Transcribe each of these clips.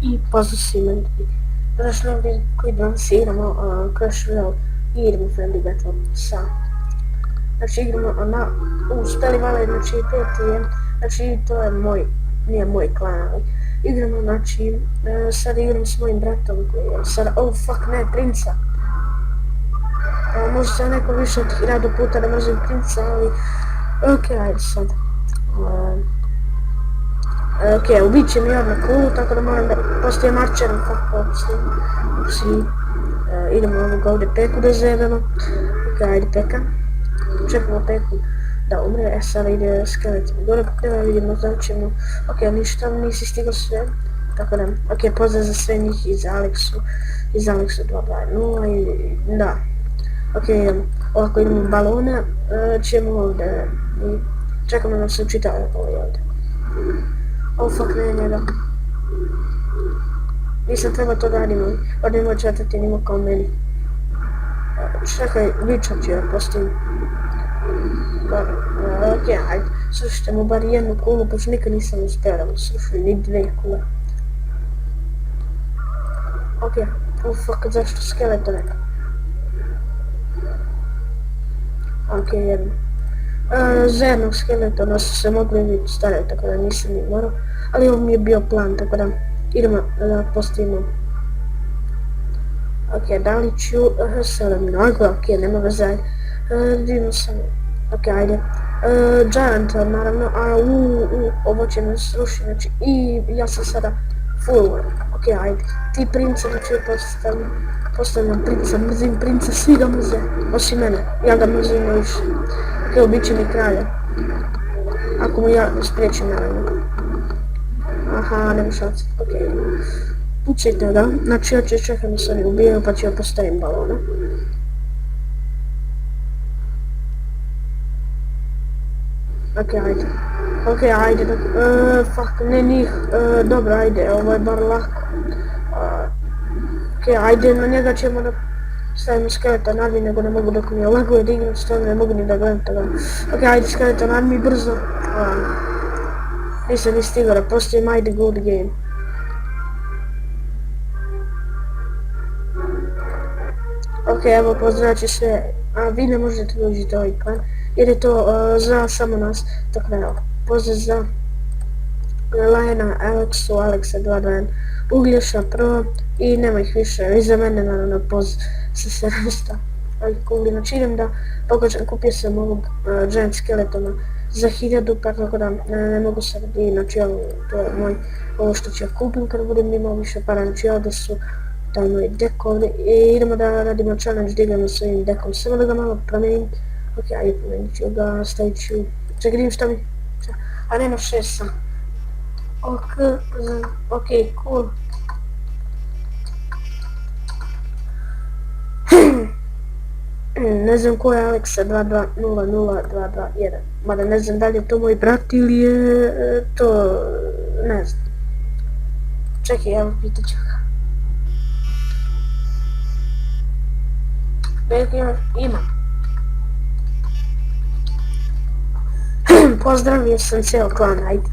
I pozdrav svima ljudi. Prošlo je koji danas igramo Clash Royale i igramo Friendly Battle sa... Znači igramo na... Speli Valley, znači 5 znači to je moj... Nije moj klan, ali... Igramo, znači... Sad igram s mojim bratom koji je sad... Oh fuck, ne, princa! Možda se neko više od 1000 puta da mrzim princa, ali... Okej, ajde sad. Okej, ubit će mi odmah kulu, tako da moram da postajem arčerom, fuck, opsli. Idemo ovog ovdje peku da zebemo. Okej, ajde peka. Čekamo peku da umre, sada ide skelet gore, vidimo da ćemo... Okej, ništa, nisi stigao sve. Tako da, okej, pozdrav za sve njih iz Aleksu 220 i da. Okej, ovako idemo balone, ćemo ovdje i čekamo da se učita ovaj ovdje. Oh fuck, ne njega. Nisam treba to da radimo, ovdje nemoj četvrti nimo kao meni. Čekaj, vičat ću ja postavim. Okej, ajde, slušajte mu bar jednu kulu, pošto nikad nisam uspio da mu slušaju, ni 2 kule. Okej, oh fuck, zašto skeleto neka? Okej, jedno. Za jednog skeleta da su se mogli vidjeti staviti, tako da nisam ni morao. Ali ovo mi je bio plan, tako da idemo da postavimo. Okej, da li ću... Sada mnogo, okej, nema veze. Vidimo samo. Okej, ajde. Giant, naravno, ovo će nas srušiti, znači, i ja sam sada full. Okej, ajde. Ti princa, znači, postavljam princa, mrzim princa, svi ga mrze, osim mene, ja ga mrzim više. Okej, ubit će mi kralja. Ako mu ja spriječim, naravno. Aha, nema šanse, okej. Pucajte ga, znači ja ću čekam da se oni ubijaju pa ću ja postavim balona. Okej, ajde, fuck, ne njih, dobro, ajde, ovo je bar lako. Okej, ajde, na njega ćemo da stavimo skeleton armi, nego ne mogu dok mi je laguje da igram s tom, ne mogu ni da gledam toga. Okej, ajde, skeleton armi, brzo. Nisam ni stigao da postavim, ajde, good game. Okej, evo, pozdravit sve, a vi ne možete dođiti ovaj klan, jer je to za samo nas do kraja. Pozdrav za Lajena, Aleksu, Aleksa 221, Uglješa Pro i nema ih više, i za mene naravno pozdrav sa 700 kugli. Znači idem da pokažem, kupio sam ovog Giant Skeletona za 1000, pa tako da ne mogu sad i znači to je moj, ovo što ću ja kupim kad budem imao više para, znači ovdje su taj moj dek ovdje i idemo da radimo challenge da igramo s ovim dekom, samo da ga malo promijenim. Okej, ajde promijenit ću ga, stavit ću, čekaj vidim šta mi, a nema 6 sam. Okej, cool. Ne znam ko je Aleksa 2200221, mada ne znam da li je to moj brat ili je to... ne znam. Čekaj, evo pitat ću ga. Ima. Pozdravio sam cijel klan, ajde.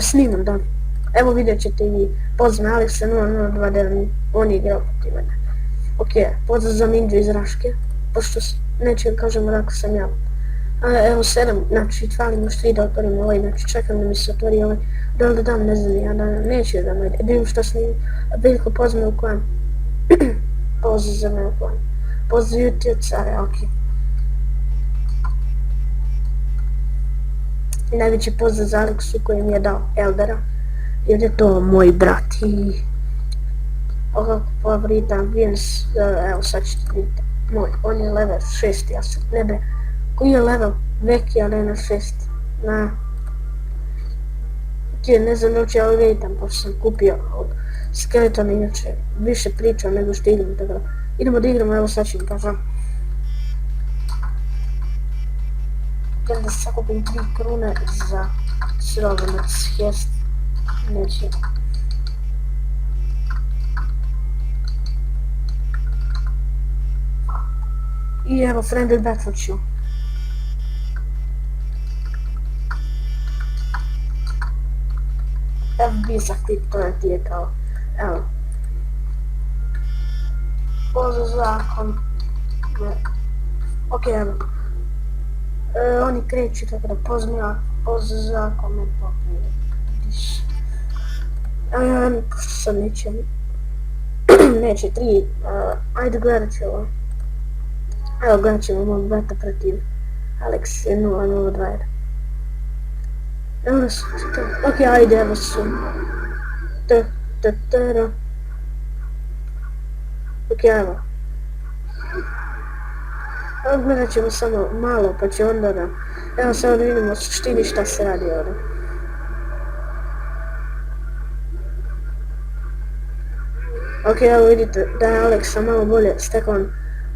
Snimam, da. Evo vidjet ćete i vi. Pozdrav Aleksa 0029, on je igrao protiv mene. Okej, pozdrav za Minđu iz Raške, pošto neću kažem onako sam ja. Evo 7, znači fali još 3 da otvorim ovaj, znači čekam da mi se otvori ovaj. Da li da dam, ne znam ja, neću da dam, ajde, vidim što snimim. Veliko pozdrav me u klan. Pozdrav za me u klan. Pozdrav YouTube care, okej. I najveći pozdrav za Aleksu koji mi je dao Eldera, jer je to moj brat i ovog favorita Vince, evo sad ćete vidjeti, moj, on je level 6, ja sam nebe, koji je level veki, ali na 6, ne znam da li ću ja vidjetam, pošto sam kupio ovog skeletona, inače više pričam nego što igram, tako da idemo da igramo, evo sad ću mi kažem. Idem da sakupim 3 krune za sirovenac, jest, neće. I evo, friendly battle ću. FB zaštiti, to je ti je kao, evo, poza zakon, ok, evo, oni kreću tako da poza zakon, ne popije, vidiš, pošto sad neće 3, ajde gledat ću ovo, evo gledat ćemo mog brata protiv Alex 002. Evo nas, ok, ajde, evo su. Ok, evo. Evo gledat ćemo samo malo, pa će onda da... Evo sad da vidimo u suštini šta se radi ovdje. Ok, evo vidite da je Alexa malo bolje stekovan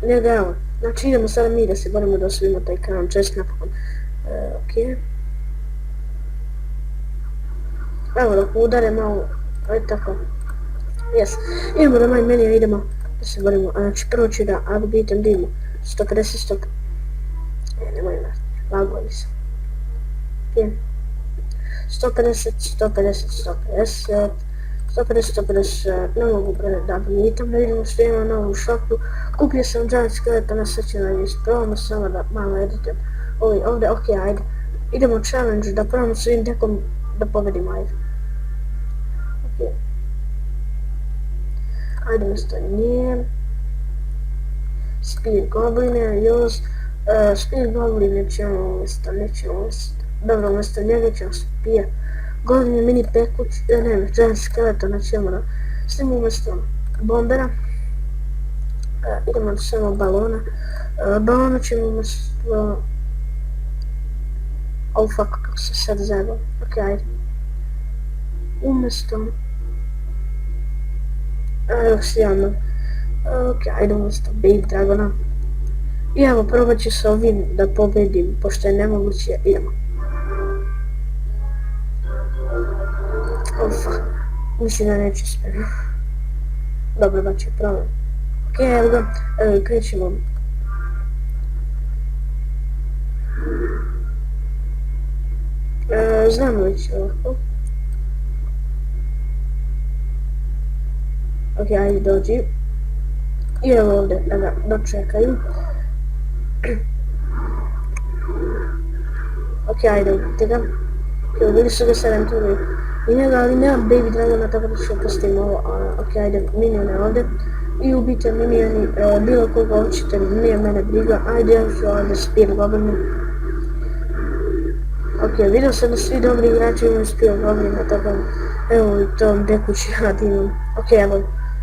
njega, evo. Znači idemo sada mi da se borimo da osvojimo taj crown chest napokon. Ok. Evo dok udare malo, ajde tako. Yes, idemo do moj menija, idemo da se borimo. Znači prvo ću da updateam dimu. 150 stop. Nemoj nas, lagovi sam. 150, ne mogu da updateam, da vidimo što ima novu šopu. Kupio sam giant skeleta na srećenoj list, probamo samo da malo editujem. Ovdje, ok, ajde. Idemo challenge, da probamo s ovim dekom da pobedimo, ajde. Ok. Ajde mjesto nije. Speed Gobline, Speed Gobline ćemo nećemo dobro, mjesto njega ćemo spija. Goblin je mini pekuć, ne, giant skeletona ćemo da snimimo mjesto bombera. Idemo samo balona. Balona ćemo mjesto... Oh fuck, kako se sad zajebam. Ok, ajde. Umjesto... Evo si javno. Ok, ajde umjesto Baby Dragona. I evo, probat ću s ovim da pobedim, pošto je nemoguće, idemo. Oh fuck, mislim da neću uspjeti. Dobro, da ću probati. Ok, evo ga, krećemo. Znam već ovako. Ok, ajde dođi. I evo ovdje da ga dočekaju. Ok, ajde vidite ga. Ok, bili su ga 7 turi i njega, ali nemam Baby Dragona, tako da ću opustim ovo. Ok, ajde, minione ovdje. I ubijte minioni, bilo koga hoćete, nije mene briga. Ajde, ja ću ovdje Spear Goblinu. Ok, vidio sam da svi dobri igrači imaju Spear Goblina, tako evo i to deku ću ja imam. Ok,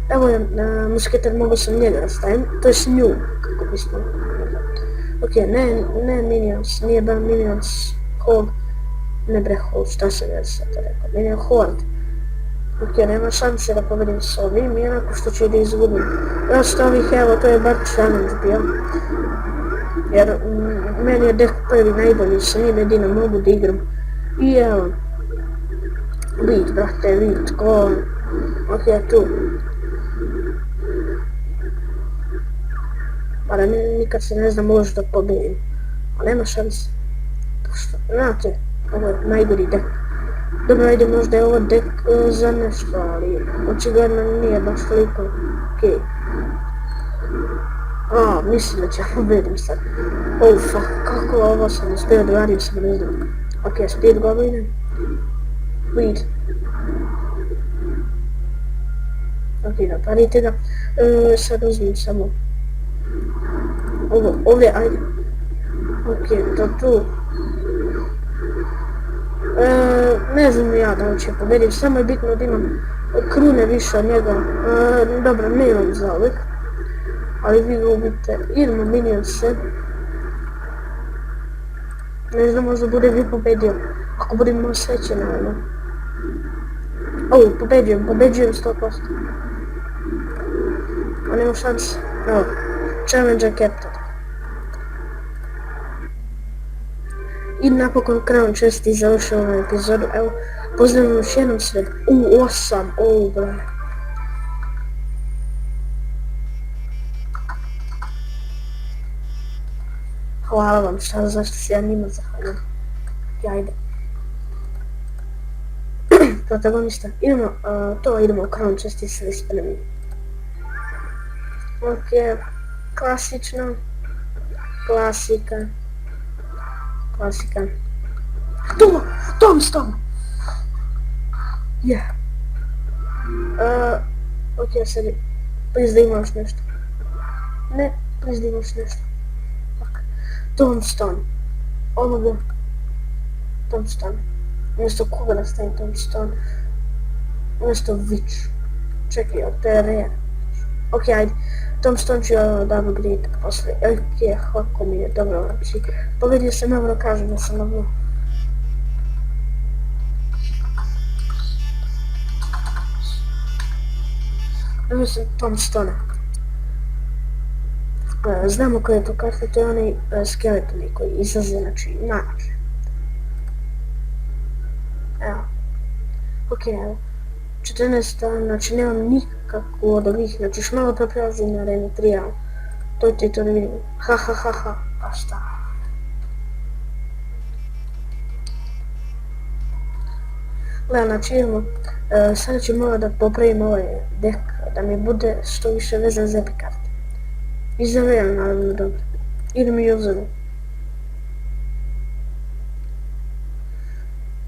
evo je musketer, mogu sam njega da stavim, to je Snju, kako bismo. Ok, ne Minions, nije bar Minions Hog, ne bre Hog, šta sam ja sad to rekao, Minion Horde. Ok, nema šanse da povedem s ovim, jednako što ću da izgubim. Prosto ovih, evo, to je bar challenge bio. Jer meni je dek prvi najbolji, sa njim jedino mogu da igram. I evo, vid, brate, vid, ko, ok, tu. Mada nikad se ne znam možda pobedim, a nema šanse. Pošto, znate, ovo je najgori dek. Dobro, ajde, možda je ovo dek za nešto, ali očigledno nije baš toliko okej. Mislim da ću pobedim sad. Oh fuck, kako ovo sam uspio da radim, sam ne znam. Ok, Speed Goblin. Lead. Ok, napadite ga. Sad uzmem samo ovdje, ajde. Ok, to tu. Ne znam ja da će pobedim, samo je bitno da imam krune više od njega. Dobro, ne imam za uvijek. Ali vi ga ubite, idemo minionse. Ne znam, možda bude vi pobedio. Ako budem imao sreće, naravno. Pobeđujem 100%. A nema šanse. Evo, challenge accepted. I napokon Crown Chest i završio ovu epizodu. Evo, pozdravljam još jednom sve. 8, bre. Hvala vam, zašto se ja njima zahvaljujem. Ajde. protagonista. Idemo u Crown Justice ili spremni. Ok, klasično, klasika. Tombstone! Yeah. Ok, sebi, please da imaš nešto. Ne, please da imaš nešto. Fuck. Tombstone. Tombstone. Umjesto koga da stavim Tombstone? Umjesto Witch. Čekaj, to je rare. Ok, ajde. Tombstone ću downgrade posle. Ok, kako mi je dobro, znači. Povedio sam dobro, kažem da sam dobro. Mislim Tombstone. Znamo koja je to karta, to je onaj skeleton koji izlaze, znači, nađe. Evo. Ok, evo. 14, znači nemam nikakvu od ovih, znači još malo pa prelazim na arenu 3, ali to je to da vidimo. Ha, pa šta? Gledam, znači idemo, sada ću morat da popravim ovaj deck, da mi bude što više vezan za epic karte. I za real, naravno, dobro. Idem i uzoru.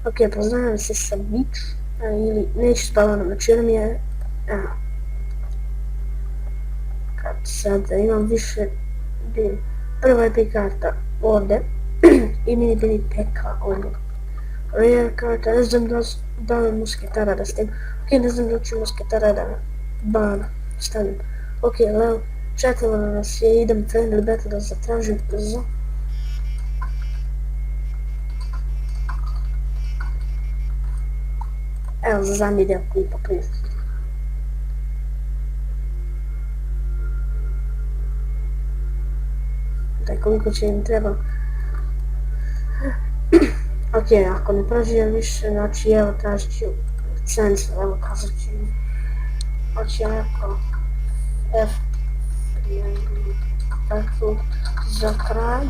Ok, poznajem se sa Witch, ili neću s balonom, znači jer mi je, kad sad imam više, prva epic karta ovdje, i mini bini peka ovdje. Rare karta, ne znam da li musketara da stavim, ok, ne znam da ću musketara da stavim. Ok, level 4 nas je, idem friendly battle da zatražim za. Evo za zadnji del koji poprilično. Daj koliko će im treba. Ok, ako ne prožijem više, znači evo tražit ću licencu, evo kazat ću im. Hoće neko F za kraj.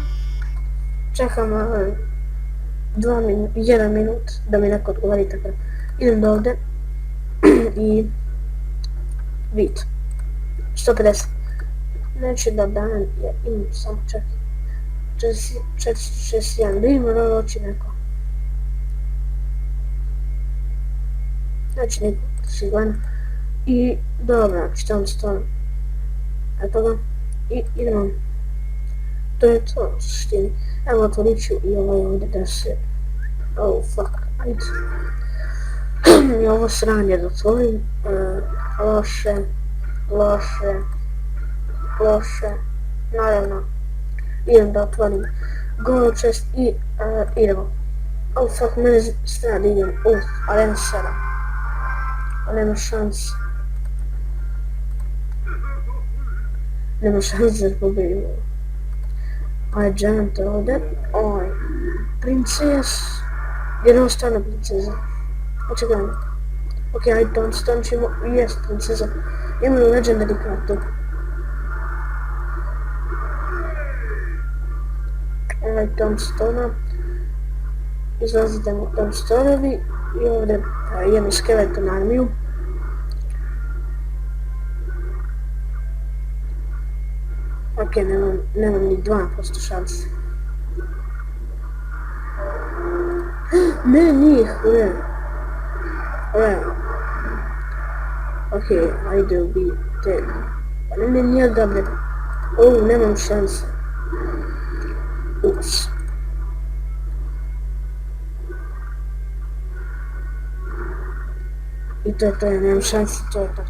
Čekam 1 minut da mi neko odgovori, tako da idem do ovdje i vid 150. Neće da dajem jer imam samo čekaj 461, da vidimo da doći neko. Znači neko sigurno. I dobro, znači tamo stojem. Eto ga. I idemo. To je to u suštini. Evo otvorit ću i ovaj ovdje da se... Oh fuck, ajde. I ovo sranje da otvorim. Loše. Naravno. Idem da otvorim gold chest i idemo. Oh fuck, mene strana da idem u arena 7. A nema šanse. Nema šanse da pobedimo. Aj, giant ovdje. Oj. Princes. Jedno stvarno princeza. Očekajmo. Ok, aj, Tombstone ćemo. Jest, princeza. Imaju legendary kartu. Aj, Tombstone. Izlazite mu Tombstone-ovi. I ovdje imamo skeleton armiju. Ok, nemam ni 2% šanse. Ne, nije rare. Ok, ajde ubi te. Pa ne, nije dobro. Nemam šanse. Ups. I to je to, ja nemam šanse, to je to.